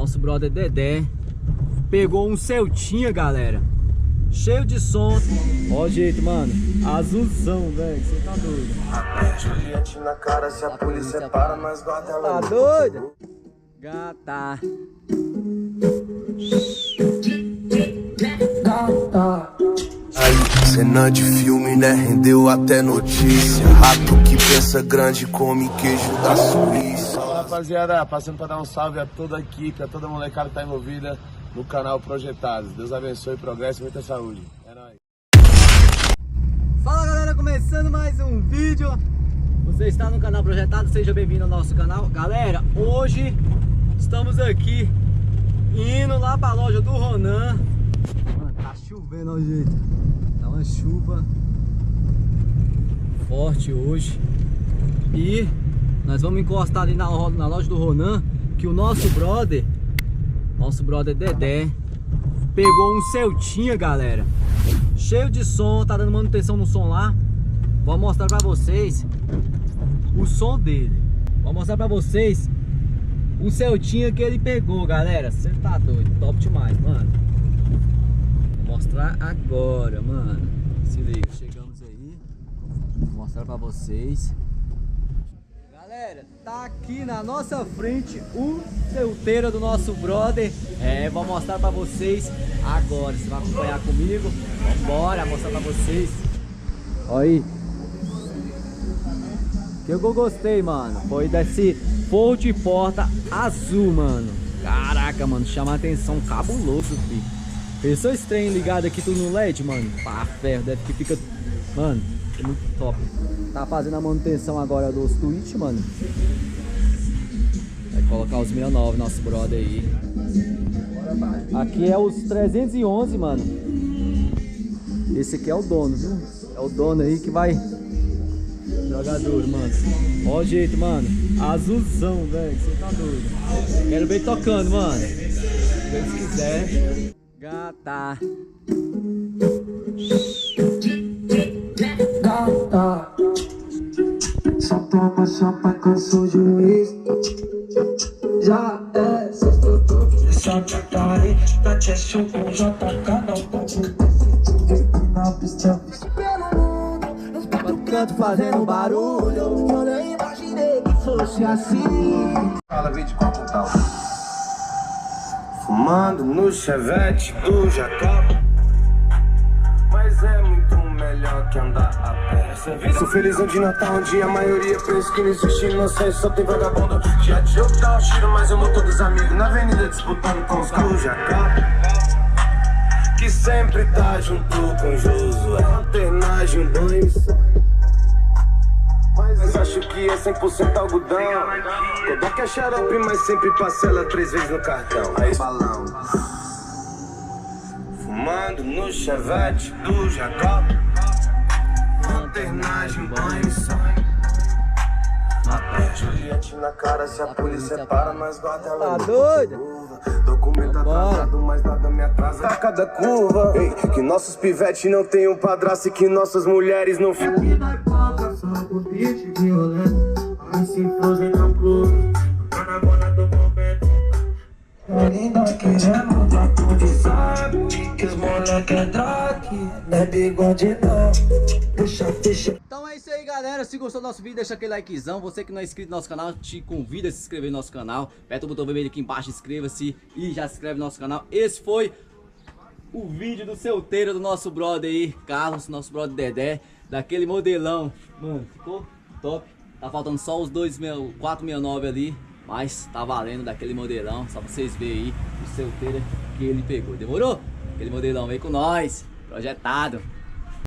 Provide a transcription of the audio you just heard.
Nosso brother Dedé pegou um Celtinha, galera, cheio de som. Ó o jeito, mano, azulzão, velho, você tá doido. Juliette na cara, se a polícia para, nós guarda ela. Tá doido? Gata. Cena de filme, né? Rendeu até notícia. Rato que pensa grande come queijo da Suíça. Fala, rapaziada, passando pra dar um salve a toda a equipe, a toda a molecada que tá envolvida no canal Projetados. Deus abençoe, progresso e muita saúde. É nóis. Fala, galera, começando mais um vídeo. Você está no canal Projetado, seja bem-vindo ao nosso canal. Galera, hoje estamos aqui indo lá pra loja do Ronan. Mano, tá chovendo, olha o jeito. Tá uma chuva forte hoje. E nós vamos encostar ali na loja do Ronan, que o nosso brother Dedé pegou um Celtinha, galera, cheio de som, tá dando manutenção no som lá. Vou mostrar pra vocês o som dele. Vou mostrar pra vocês o Celtinha que ele pegou, galera. Você tá doido, top demais, mano. Vou mostrar agora, mano. Se liga, chegamos aí. Vou mostrar pra vocês. Galera, tá aqui na nossa frente o Celteira do nosso brother. Vou mostrar pra vocês agora. Você vai acompanhar comigo? Vambora mostrar pra vocês. Olha aí. O que eu gostei, mano, foi desse forro de porta azul, mano. Caraca, mano, chama a atenção, cabuloso, filho. Pensou esse trem ligado aqui tudo no LED, mano? Pá, ferro, deve que fica... Mano, é muito top. Tá fazendo a manutenção agora dos tweets, mano. Vai colocar os 69, nosso brother aí. Aqui é os 311, mano. Esse aqui é o dono, viu? É o dono aí que vai... Jogador, mano. Ó o jeito, mano. Azulzão, velho. Você tá doido. Quero ver tocando, mano. Se Deus quiser. Gata. Gata. Só toma chapa com o juiz. Já é sexto. Só te atarei. Da Cheshire com JK. Não pode na pista. Canto fazendo barulho. Eu nem imaginei que fosse assim. Fala, vídeo com tal. Fumando no Chevette do Jacó. Mas é muito melhor que andar a pé. Sou felizão de Natal, onde a maioria pensa que não existe inocência, só tem vagabundo. Já de jogo dá o tiro, mas eu amo todos os amigos na avenida disputando com os do Jacó. Que sempre tá junto com o Josué. Alternagem, banho. Mas acho que é 100% algodão. Kodak é xarope, mas sempre parcela 3 vezes no cartão. Aí balão. Fumando no Chevette do Jacó. Alternagem, banho e sonho. Juliette na cara, se a polícia para, nós guarda ela. Tá doido? Documento atrasado, mas nada me atrasa a cada curva. Ei, que nossos pivetes não tenham padrasto e que nossas mulheres não fiquem. Só por beat violento. Mas se fosse não cruza. Tá na bola do momento. Ainda querendo dar tudo sabe. Que os moleque é drag. Não é bigode não. Deixa. Então é isso aí, galera. Se gostou do nosso vídeo, deixa aquele likezão. Você que não é inscrito no nosso canal, te convido a se inscrever no nosso canal. Aperta o botão vermelho aqui embaixo, inscreva-se e já se inscreve no nosso canal. Esse foi o vídeo do Celteira do nosso brother aí, Carlos, nosso brother Dedé, daquele modelão. Mano, ficou top. Tá faltando só os 469 ali, mas tá valendo daquele modelão. Só pra vocês verem aí o Celteira que ele pegou. Demorou? Aquele modelão veio com nós, projetado.